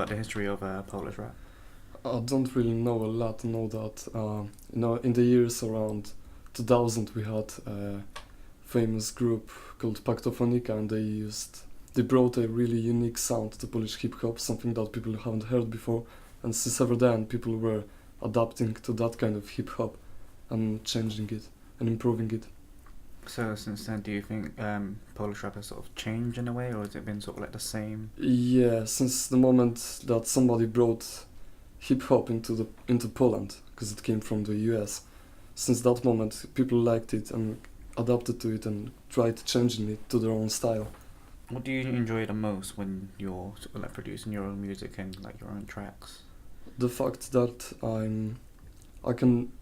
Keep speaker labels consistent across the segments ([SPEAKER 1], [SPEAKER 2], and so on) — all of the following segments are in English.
[SPEAKER 1] about the history of Polish rap?
[SPEAKER 2] I don't really know a lot. I know that in the years around 2000 we had a famous group called Paktophonika, and they brought a really unique sound to Polish hip hop, something that people haven't heard before. And since ever then, people were adapting to that kind of hip hop and changing it and improving it.
[SPEAKER 1] So since then, do you think Polish rap has sort of changed in a way, or has it been sort of like the same?
[SPEAKER 2] Yeah, since the moment that somebody brought hip hop into Poland, because it came from the US, since that moment people liked it and adapted to it and tried changing it to their own style.
[SPEAKER 1] What do you enjoy the most when you're sort of like producing your own music and like your own tracks?
[SPEAKER 2] The fact that I can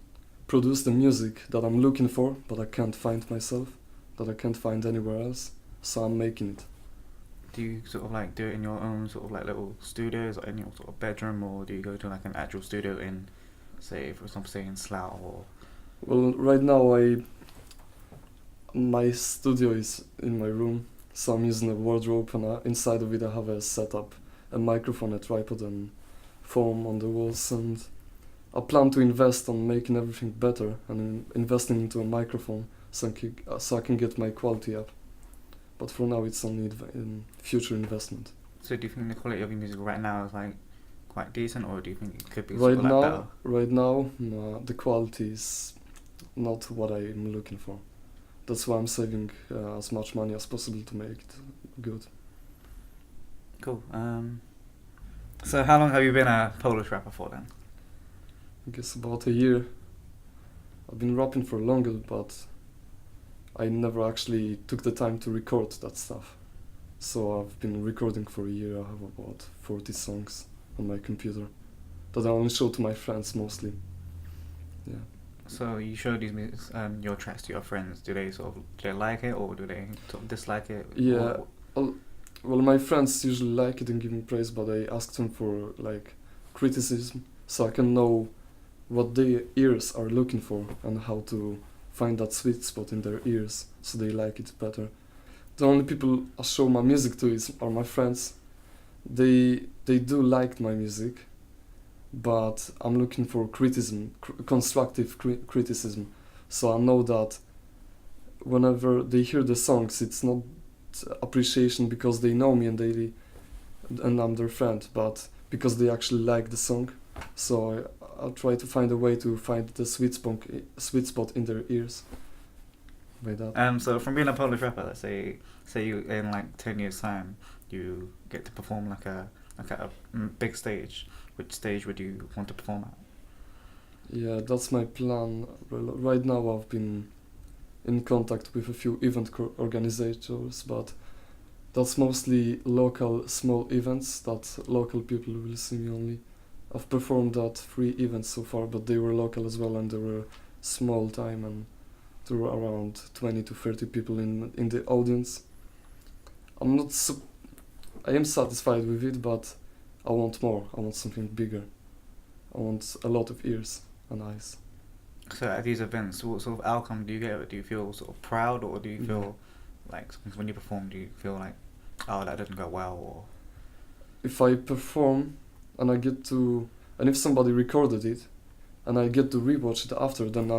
[SPEAKER 2] produce the music that I'm looking for, but I can't find myself, that I can't find anywhere else, so I'm making it.
[SPEAKER 1] Do you sort of like do it in your own sort of like little studios, or in your sort of bedroom, or do you go to like an actual studio in, say, for example, say in Slough, or?
[SPEAKER 2] Well, right now my studio is in my room, so I'm using a wardrobe, and inside of it I have a setup, a microphone, a tripod, and foam on the walls, and I plan to invest on making everything better and investing into a microphone so I can get my quality up. But for now, it's only in future investment.
[SPEAKER 1] So do you think the quality of your music right now is like quite decent, or do you think it could be
[SPEAKER 2] Right
[SPEAKER 1] sort of like better?
[SPEAKER 2] now, no, the quality is not what I'm looking for. That's why I'm saving as much money as possible to make it good.
[SPEAKER 1] Cool. So how long have you been a Polish rapper for then?
[SPEAKER 2] I guess about a year. I've been rapping for longer, but I never actually took the time to record that stuff. So I've been recording for a year. I have about 40 songs on my computer that I only show to my friends mostly. Yeah.
[SPEAKER 1] So you show these your tracks to your friends. Do they like it, or do they sort of dislike it?
[SPEAKER 2] Yeah. Well, my friends usually like it and give me praise, but I ask them for like criticism so I can know what their ears are looking for and how to find that sweet spot in their ears so they like it better. The only people I show my music to are my friends. They do like my music, but I'm looking for criticism, constructive criticism. So I know that whenever they hear the songs, it's not appreciation because they know me and I'm their friend, but because they actually like the song. So I'll try to find a way to find the sweet spot in their ears. By that.
[SPEAKER 1] So from being a Polish rapper, let's say you in like 10 years time, you get to perform like a big stage. Which stage would you want to perform at?
[SPEAKER 2] Yeah, that's my plan. Right now I've been in contact with a few event organizers, but that's mostly local small events that local people will see me only. I've performed at 3 events so far, but they were local as well, and they were small time, and there were around 20 to 30 people in the audience. I am satisfied with it, but I want more. I want something bigger. I want a lot of ears and eyes.
[SPEAKER 1] So at these events, what sort of outcome do you get? Do you feel sort of proud, or do you feel like when you perform, do you feel like, oh, that didn't go well, or?
[SPEAKER 2] If I perform and if somebody recorded it and I get to rewatch it after, then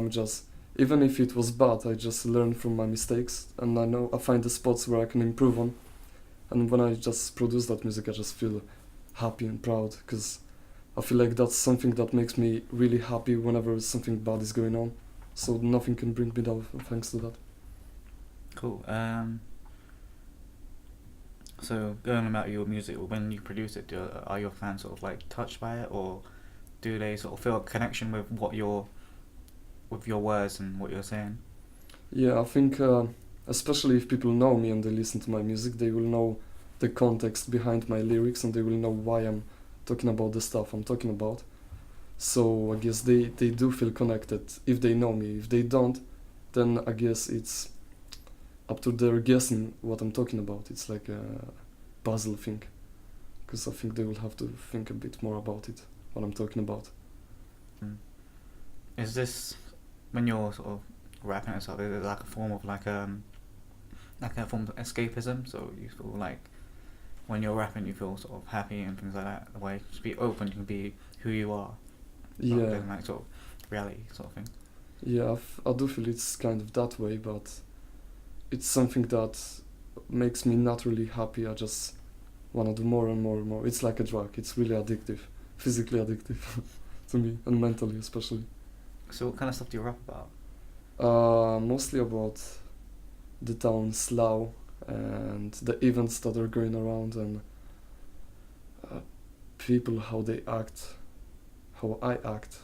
[SPEAKER 2] even if it was bad, I just learn from my mistakes, and I find the spots where I can improve on. And when I just produce that music, I just feel happy and proud, because I feel like that's something that makes me really happy whenever something bad is going on. So nothing can bring me down thanks to that.
[SPEAKER 1] Cool. So going about your music, when you produce it, are your fans sort of like touched by it, or do they sort of feel a connection with with your words and what you're saying?
[SPEAKER 2] Yeah, I think especially if people know me and they listen to my music, they will know the context behind my lyrics, and they will know why I'm talking about the stuff I'm talking about. So I guess they do feel connected if they know me. If they don't, then I guess it's up to their guessing what I'm talking about. It's like a puzzle thing, because I think they will have to think a bit more about it, what I'm talking about.
[SPEAKER 1] Is this, when you're sort of rapping and stuff, is it like a form of like a form of escapism? So you feel like when you're rapping, you feel sort of happy and things like that. The way just be open, you can be who you are, rather
[SPEAKER 2] Yeah,
[SPEAKER 1] than like sort of reality sort of thing.
[SPEAKER 2] yeah, I do feel it's kind of that way, but it's something that makes me naturally happy. I just wanna do more and more and more. It's like a drug. It's really addictive, physically addictive to me, and mentally especially.
[SPEAKER 1] So what kind of stuff do you rap about?
[SPEAKER 2] Mostly about the town Slough and the events that are going around, and uh, people, how they act, how I act.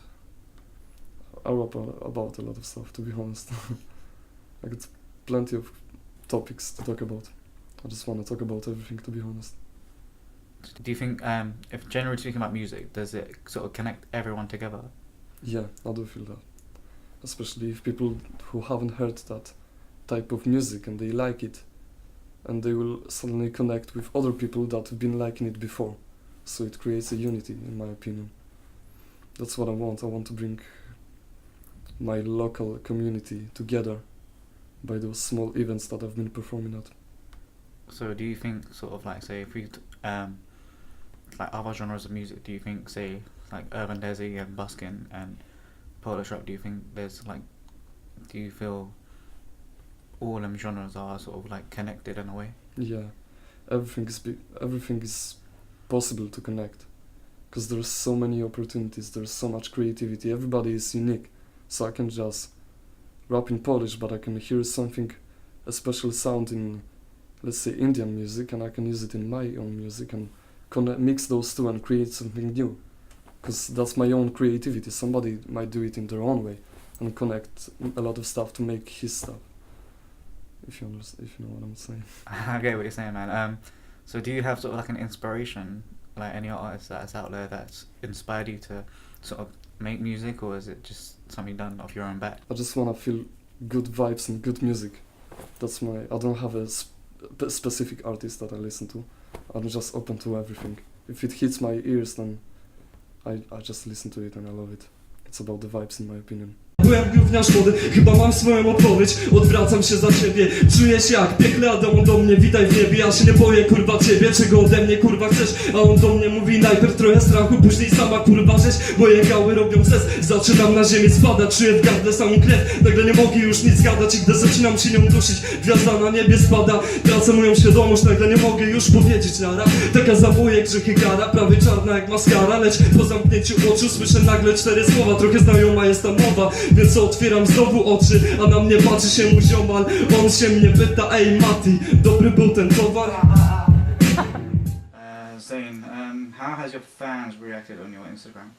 [SPEAKER 2] I rap about a lot of stuff, to be honest. I got plenty of topics to talk about. I just want to talk about everything, to be honest.
[SPEAKER 1] Do you think, if generally speaking about music, does it sort of connect everyone together?
[SPEAKER 2] Yeah, I do feel that. Especially if people who haven't heard that type of music and they like it, and they will suddenly connect with other people that have been liking it before. So it creates a unity, in my opinion. That's what I want. I want to bring my local community together by those small events that I've been performing at.
[SPEAKER 1] So do you think sort of like, say, if we like other genres of music, do you think, say, like urban desi and busking and Polish rap, do you think there's like, do you feel all them genres are sort of like connected in a way?
[SPEAKER 2] Yeah, everything is possible to connect, because there's so many opportunities. There's so much creativity. Everybody is unique, so I can just rap in Polish, but I can hear something, a special sound in, let's say, Indian music, and I can use it in my own music and mix those two and create something new. Because that's my own creativity. Somebody might do it in their own way and connect a lot of stuff to make his stuff. If you understand, if you know what I'm saying.
[SPEAKER 1] I get what you're saying, man. So do you have sort of like an inspiration, like any artist that's out there that's inspired you to sort of make music, or is it just something done off your own back?
[SPEAKER 2] I just wanna feel good vibes and good music. That's my. I don't have a specific artist that I listen to. I'm just open to everything. If it hits my ears, then I just listen to it and I love it. It's about the vibes, in my opinion.
[SPEAKER 3] Byłem gówniarz młody, chyba mam swoją odpowiedź. Odwracam się za ciebie, czuję się jak piekle, a on do mnie witaj w niebie. Ja się nie boję, kurwa, ciebie, czego ode mnie, kurwa, chcesz. A on do mnie mówi najpierw trochę strachu, później sama, kurwa, rzeź. Moje gały robią ses, zaczynam na ziemię spadać. Czuję w gardle samą krew, nagle nie mogę już nic gadać. I gdy zaczynam się nią dusić, gwiazda na niebie spada. Tracę moją świadomość, nagle nie mogę już powiedzieć nara. Taka zabuje grzechy kara, prawie czarna jak maskara. Lecz po zamknięciu oczu słyszę nagle 4 słowa. Trochę znajoma jest ta mowa, więc otwieram znowu oczy, a na mnie patrzy się mój ziomal. On się mnie pyta, ej Mati, dobry był ten towar?
[SPEAKER 1] Zayn, how has your fans reacted on your Instagram?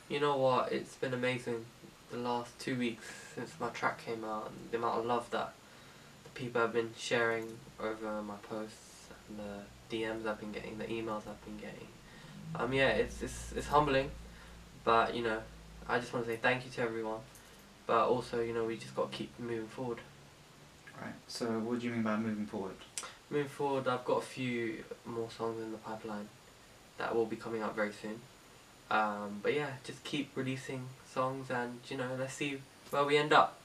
[SPEAKER 4] You know what, it's been amazing the last 2 weeks since my track came out, and the amount of love that the people have been sharing over my posts and the DMs I've been getting, the emails I've been getting. Yeah, it's humbling, but you know, I just want to say thank you to everyone, but also, you know, we just got to keep moving forward.
[SPEAKER 1] Right. So what do you mean by moving forward?
[SPEAKER 4] Moving forward, I've got a few more songs in the pipeline that will be coming out very soon. But yeah, just keep releasing songs, and you know, let's see where we end up.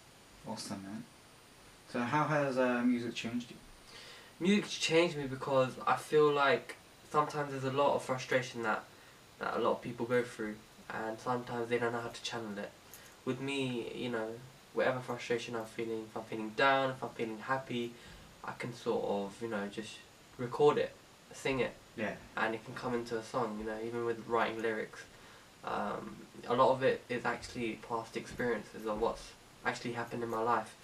[SPEAKER 1] Awesome, man. So how has music changed you?
[SPEAKER 4] Music's changed me because I feel like sometimes there's a lot of frustration that a lot of people go through, and sometimes they don't know how to channel it. With me, you know, whatever frustration I'm feeling, if I'm feeling down, if I'm feeling happy, I can sort of, you know, just record it, sing it,
[SPEAKER 1] Yeah.
[SPEAKER 4] and it can come into a song, you know, even with writing lyrics. A lot of it is actually past experiences of what's actually happened in my life.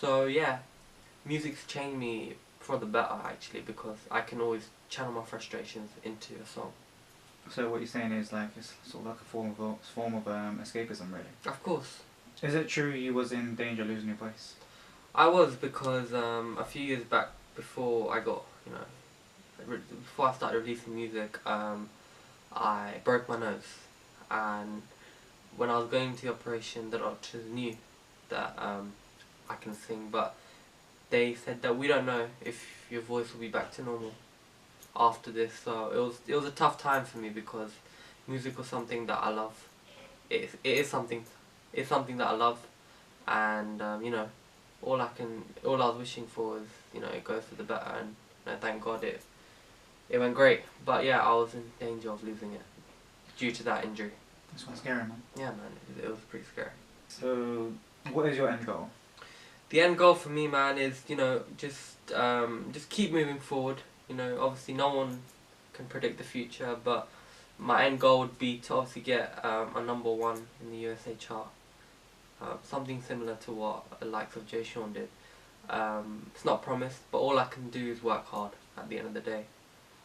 [SPEAKER 4] So yeah, music's changed me for the better actually, because I can always channel my frustrations into a song.
[SPEAKER 1] So what you're saying is like it's sort of like a form of escapism, really.
[SPEAKER 4] Of course.
[SPEAKER 1] Is it true you was in danger of losing your voice?
[SPEAKER 4] I was, because a few years back, before I got, you know, before I started releasing music, I broke my nose, and when I was going to the operation, the doctors knew that I can sing, but they said that we don't know if your voice will be back to normal after this. So it was a tough time for me, because music was something that I love. It is something that I love, and you know, all I was wishing for was, you know, it goes for the better, and you know, thank God it went great. But yeah, I was in danger of losing it due to that injury.
[SPEAKER 1] That's quite scary, man.
[SPEAKER 4] Yeah, man, it was pretty scary.
[SPEAKER 1] So, what is your end goal?
[SPEAKER 4] The end goal for me, man, is, you know, just keep moving forward. You know, obviously no one can predict the future, but my end goal would be to obviously get a #1 in the USA chart. Something similar to what the likes of Jay Sean did. It's not promised, but all I can do is work hard at the end of the day.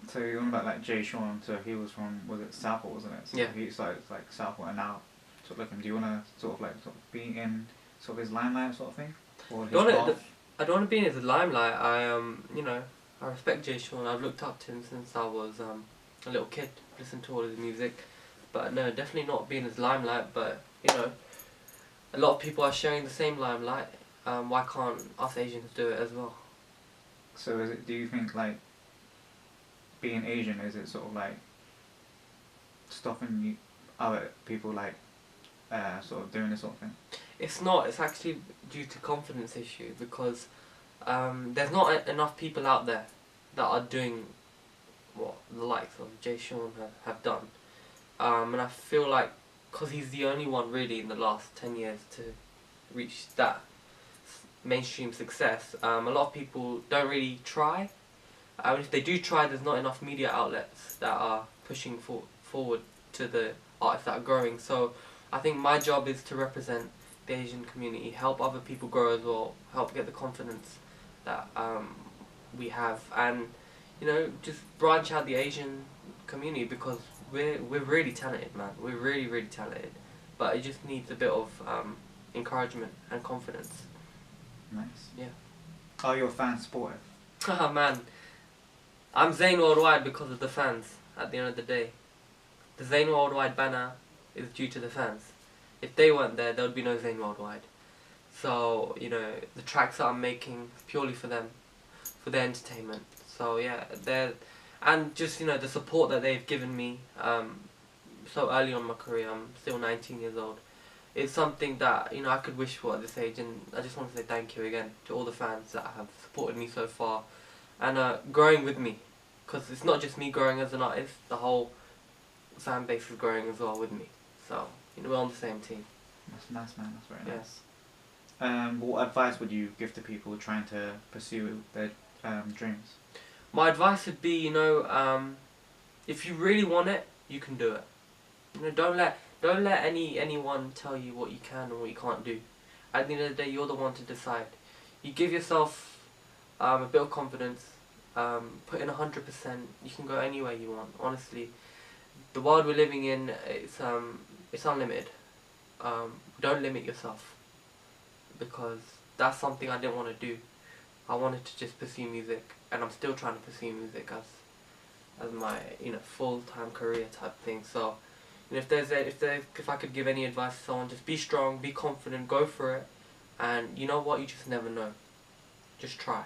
[SPEAKER 1] So you're on about like Jay Sean, so he was from, was it Southport, wasn't it? So
[SPEAKER 4] Yeah.
[SPEAKER 1] he started like Southport and now sort of looking, do you want to sort of be in sort of his limelight sort of thing? Or his
[SPEAKER 4] Don't wanna-
[SPEAKER 1] path?
[SPEAKER 4] I don't want to be in his limelight. You know, I respect Jay Sean. I've looked up to him since I was a little kid, listened to all his music. But no, definitely not be in his limelight. But, you know, a lot of people are sharing the same limelight. Why can't us Asians do it as well?
[SPEAKER 1] So is it, do you think like being Asian, is it sort of like stopping you, other people like sort of doing this sort of thing?
[SPEAKER 4] It's not. It's actually due to confidence issue because there's not enough people out there that are doing what the likes of Jay Sean have done. And I feel like because he's the only one really in the last 10 years to reach that mainstream success, a lot of people don't really try. And if they do try, there's not enough media outlets that are pushing forward to the artists that are growing. So I think my job is to represent the Asian community, help other people grow as well, help get the confidence that we have, and you know, just branch out the Asian community because we're really talented, man. We're really talented, but it just needs a bit of encouragement and confidence.
[SPEAKER 1] Nice.
[SPEAKER 4] Yeah.
[SPEAKER 1] Are your fans supportive?
[SPEAKER 4] Haha, man, I'm Zayn Worldwide because of the fans. At the end of the day, the Zayn Worldwide banner is due to the fans. If they weren't there, there would be no Zayn Worldwide. So, you know, the tracks that I'm making is purely for them, for their entertainment. So yeah, and just, you know, the support that they've given me so early on in my career. I'm still 19 years old. It's something that, you know, I could wish for at this age, and I just want to say thank you again to all the fans that have supported me so far and growing with me, because it's not just me growing as an artist, the whole fan base is growing as well with me. So, you know, we're on the same team.
[SPEAKER 1] That's nice, man. That's very
[SPEAKER 4] Yeah.
[SPEAKER 1] nice. What advice would you give to people trying to pursue their dreams?
[SPEAKER 4] My advice would be, you know, if you really want it, you can do it. You know, don't let anyone tell you what you can or what you can't do. At the end of the day, you're the one to decide. You give yourself a bit of confidence, put in 100%. You can go anywhere you want. Honestly, the world we're living in, it's unlimited. Don't limit yourself, because that's something I didn't want to do. I wanted to just pursue music, and I'm still trying to pursue music as my, you know, full-time career type thing. So, you know, if I could give any advice to someone, just be strong, be confident, go for it, and you know what, you just never know. Just try.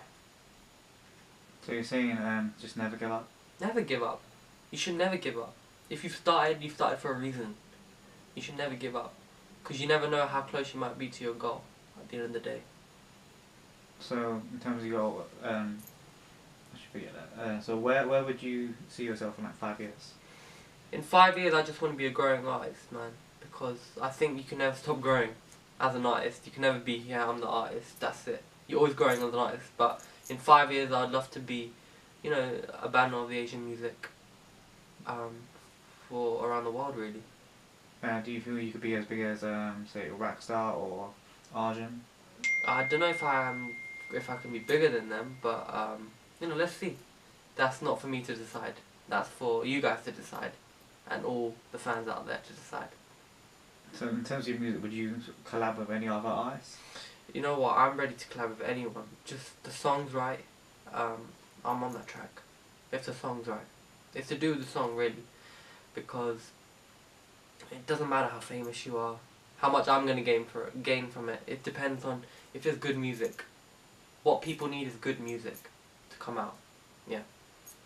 [SPEAKER 1] So you're saying just never give up?
[SPEAKER 4] Never give up. You should never give up. If you've started for a reason. You should never give up, because you never know how close you might be to your goal at the end of the day.
[SPEAKER 1] So in terms of your, I should forget that. So where would you see yourself in like 5 years?
[SPEAKER 4] In 5 years, I just want to be a growing artist, man, because I think you can never stop growing as an artist. You can never be, yeah, I'm the artist, that's it. You're always growing as an artist, but in 5 years, I'd love to be, you know, a banner of the Asian music for around the world, really.
[SPEAKER 1] Do you feel you could be as big as, say, Rockstar or Arjun?
[SPEAKER 4] I don't know if I can be bigger than them, but you know, let's see. That's not for me to decide. That's for you guys to decide, and all the fans out there to decide.
[SPEAKER 1] So in terms of your music, would you collab with any other artists?
[SPEAKER 4] You know what? I'm ready to collab with anyone. Just the song's right. I'm on that track. If the song's right, it's to do with the song really, because it doesn't matter how famous you are, how much I'm gonna gain from it. It depends on if there's good music. What people need is good music to come out. Yeah.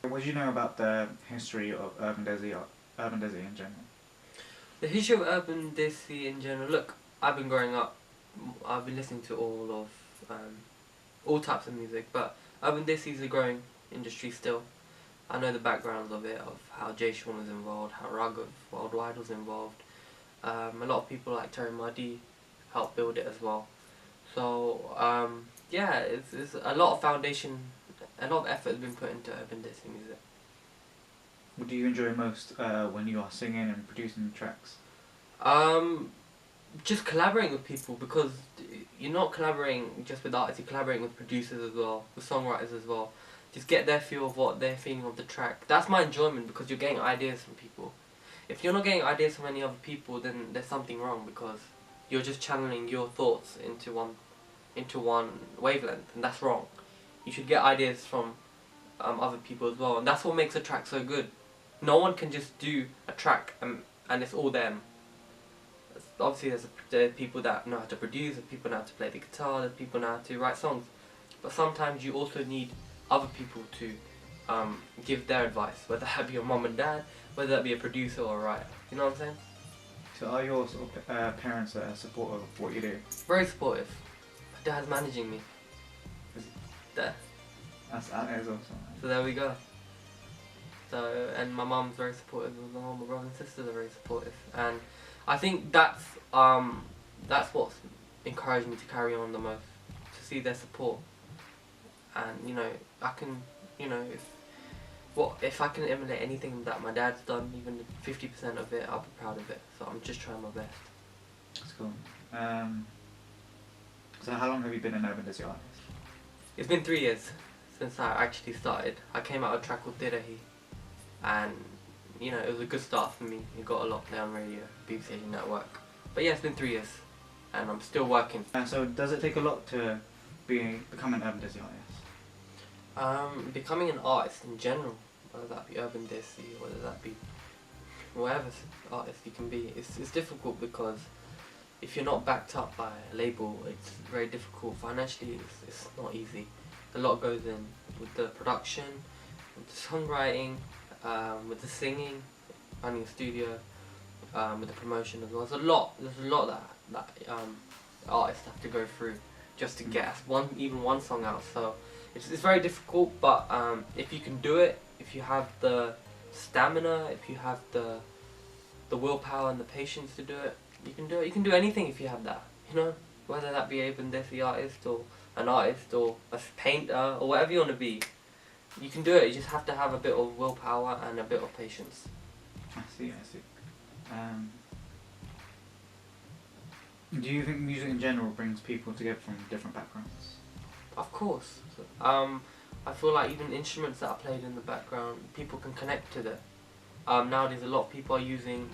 [SPEAKER 1] What do you know about the history of Urban Desi in general?
[SPEAKER 4] The history of Urban Desi in general. Look, I've been growing up. I've been listening to all types of music, but Urban Desi is a growing industry still. I know the backgrounds of it, of how Jay Sean was involved, how Rug of Worldwide was involved. A lot of people like Terry Muddy helped build it as well. So yeah, it's a lot of foundation, a lot of effort has been put into Urban Desi music.
[SPEAKER 1] What do you enjoy most when you are singing and producing tracks?
[SPEAKER 4] Just collaborating with people, because you're not collaborating just with artists, you're collaborating with producers as well, with songwriters as well. Just get their feel of what they're feeling of the track. That's my enjoyment, because you're getting ideas from people. If you're not getting ideas from any other people, then there's something wrong, because you're just channeling your thoughts into one wavelength, and that's wrong. You should get ideas from other people as well, and that's what makes a track so good. No one can just do a track and it's all them. Obviously there's people that know how to produce, there's people know how to play the guitar, there's people know how to write songs, but sometimes you also need other people to give their advice, whether that be your mom and dad, whether that be a producer or a writer. You know what I'm saying?
[SPEAKER 1] So are your sort of, parents supportive of what you do?
[SPEAKER 4] Very supportive. My dad's managing me.
[SPEAKER 1] Is-
[SPEAKER 4] There.
[SPEAKER 1] That is awesome.
[SPEAKER 4] So there we go. So, and my mum's very supportive as well, my brother and sisters are very supportive, and I think that's what's encouraged me to carry on the most, to see their support. And you know, I can, you know, if I can emulate anything that my dad's done, even 50% of it, I'll be proud of it. So I'm just trying my best.
[SPEAKER 1] That's cool. So how long have you been an Urban Desi artist?
[SPEAKER 4] It's been 3 years since I actually started. I came out with a track called Tirahi, and you know, it was a good start for me. It got a lot play on radio, BBC Asian Network. But yeah, it's been 3 years, and I'm still working.
[SPEAKER 1] So does it take a lot to become an Urban Desi artist?
[SPEAKER 4] Becoming an artist in general, whether that be Urban Desi, whether that be whatever artist you can be, it's difficult, because if you're not backed up by a label, it's very difficult. Financially, it's not easy. A lot goes in with the production, with the songwriting, with the singing, running a studio, with the promotion as well. There's a lot that artists have to go through just to get even one song out. So it's very difficult, but if you can do it, if you have the stamina, if you have the willpower and the patience to do it, you can do it. You can do anything if you have that, you know, whether that be Urban Desi artist or an artist or a painter or whatever you want to be. You can do it. You just have to have a bit of willpower and a bit of patience.
[SPEAKER 1] I see. Do you think music in general brings people together from different backgrounds?
[SPEAKER 4] Of course. I feel like even instruments that are played in the background, people can connect to that. Nowadays, a lot of people are using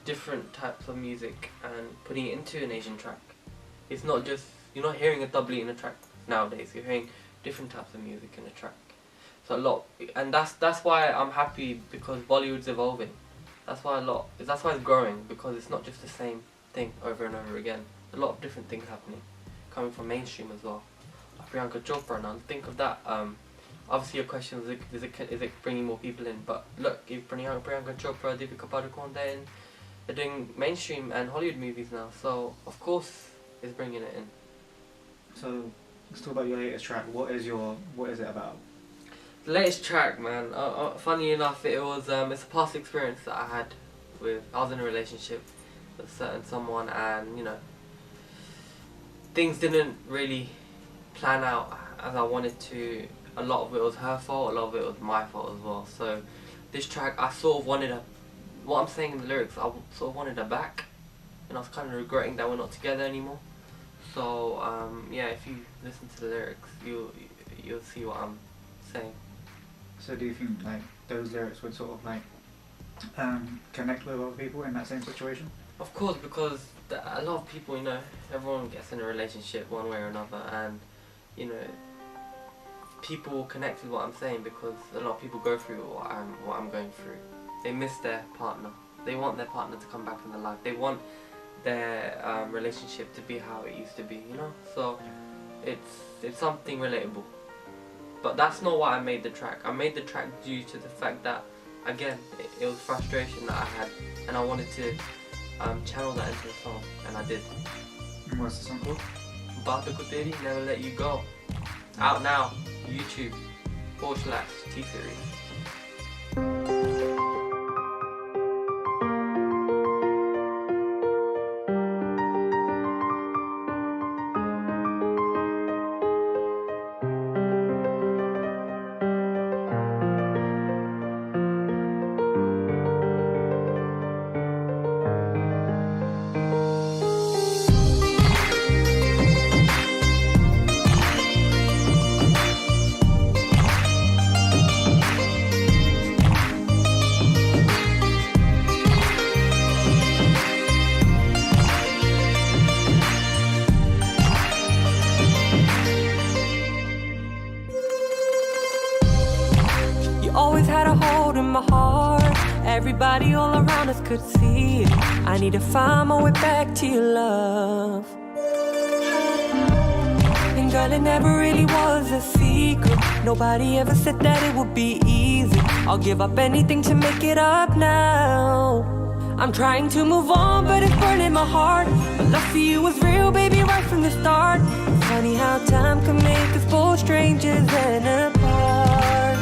[SPEAKER 4] different types of music and putting it into an Asian track. It's not just, you're not hearing a doubly in a track nowadays. You're hearing different types of music in a track. So a lot, and that's why I'm happy, because Bollywood's evolving. That's why it's growing, because it's not just the same thing over and over again. A lot of different things happening, coming from mainstream as well. Like Priyanka Chopra now, think of that. Obviously your question is it bringing more people in? But look, if Priyanka Chopra, Deepika Padukone, they're doing mainstream and Hollywood movies now. So of course it's bringing it in.
[SPEAKER 1] So let's talk about your latest track. What is it about?
[SPEAKER 4] The latest track, man. Funny enough, it's a past experience that I had I was in a relationship with a certain someone, and you know, things didn't really plan out as I wanted to. A lot of it was her fault, a lot of it was my fault as well. So this track, I sort of wanted her, what I'm saying in the lyrics, I sort of wanted her back, and I was kind of regretting that we're not together anymore. So yeah, if you listen to the lyrics, you'll see what I'm saying.
[SPEAKER 1] So do you think like those lyrics would sort of like connect with other people in that same situation?
[SPEAKER 4] Of course, because a lot of people, you know, everyone gets in a relationship one way or another, and you know, people will connect with what I'm saying, because a lot of people go through what I'm going through. They miss their partner. They want their partner to come back in their life. They want their relationship to be how it used to be, you know. So it's something relatable. But that's not why I made the track. I made the track due to the fact that, again, it was frustration that I had, and I wanted to channel that into a song, and I did.
[SPEAKER 1] And what's the song called?
[SPEAKER 4] Baat Ko Teri, Never Let You Go. Out now, YouTube. /T-Series.
[SPEAKER 5] You always had a hold in my heart. Everybody all around us could see it. I need to find my way back to your love. And girl, it never really was a secret. Nobody ever said that it would be easy. I'll give up anything to make it up now. I'm trying to move on, but it's burning my heart. My love for you was real, baby, right from the start. It's funny how time can make us both strangers and apart.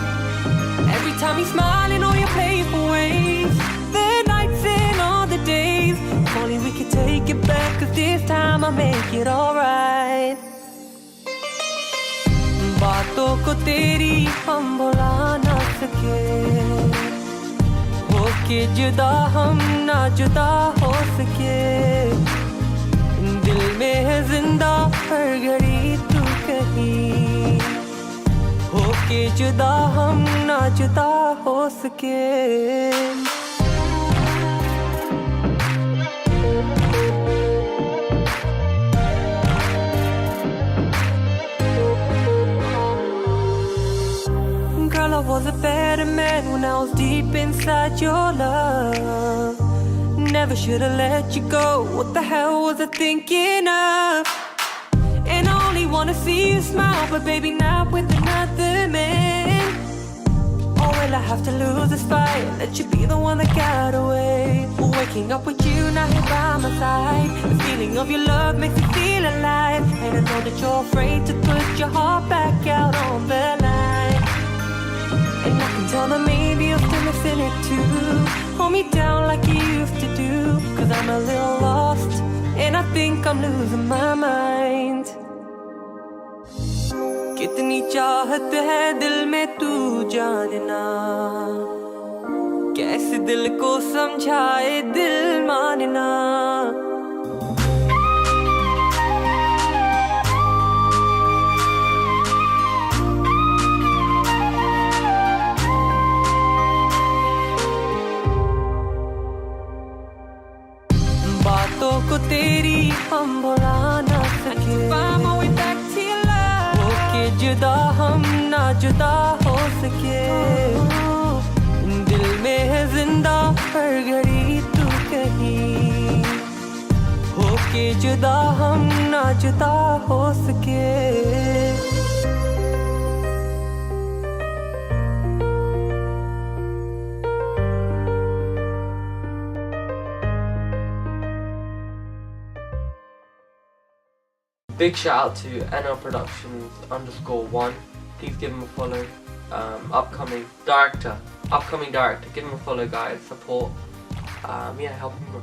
[SPEAKER 5] Every time you smile in all your playful ways, the nights and all the days. If only we could take it back, 'cause this time I'll make it alright. बातों को तेरी हम भुला ना सके, होके जुदा हम ना जुदा हो सके। दिल में है जिंदा हर घड़ी तू कहीं, होके जुदा हम ना जुदा हो सके। Girl, I was a better man when I was deep inside your love. Never should've let you go. What the hell was I thinking of? And I only wanna see you smile, but baby, not with another man. Or will I have to lose this fight? Let you be the one that got away. Waking up with you now here by my side. The feeling of your love makes me feel alive. And I know that you're afraid to put your heart back out on the line. And I can tell that maybe you're still missing it too. Hold me down like you used to do, 'cause I'm a little lost, and I think I'm losing my mind. कितनी चाहत है दिल में तू जानना, कैसे दिल को समझाए दिल मानना। बातों को तेरी हम भुला ना सके, होके जुदा हम ना जुदा हो सके। दिल में है जिंदा हर घड़ी तू कहीं, होके जुदा हम ना जुदा हो सके।
[SPEAKER 4] Big shout out to NL Productions _1. Please give him a follow. Upcoming director. Give him a follow, guys. Support. Yeah, help him grow.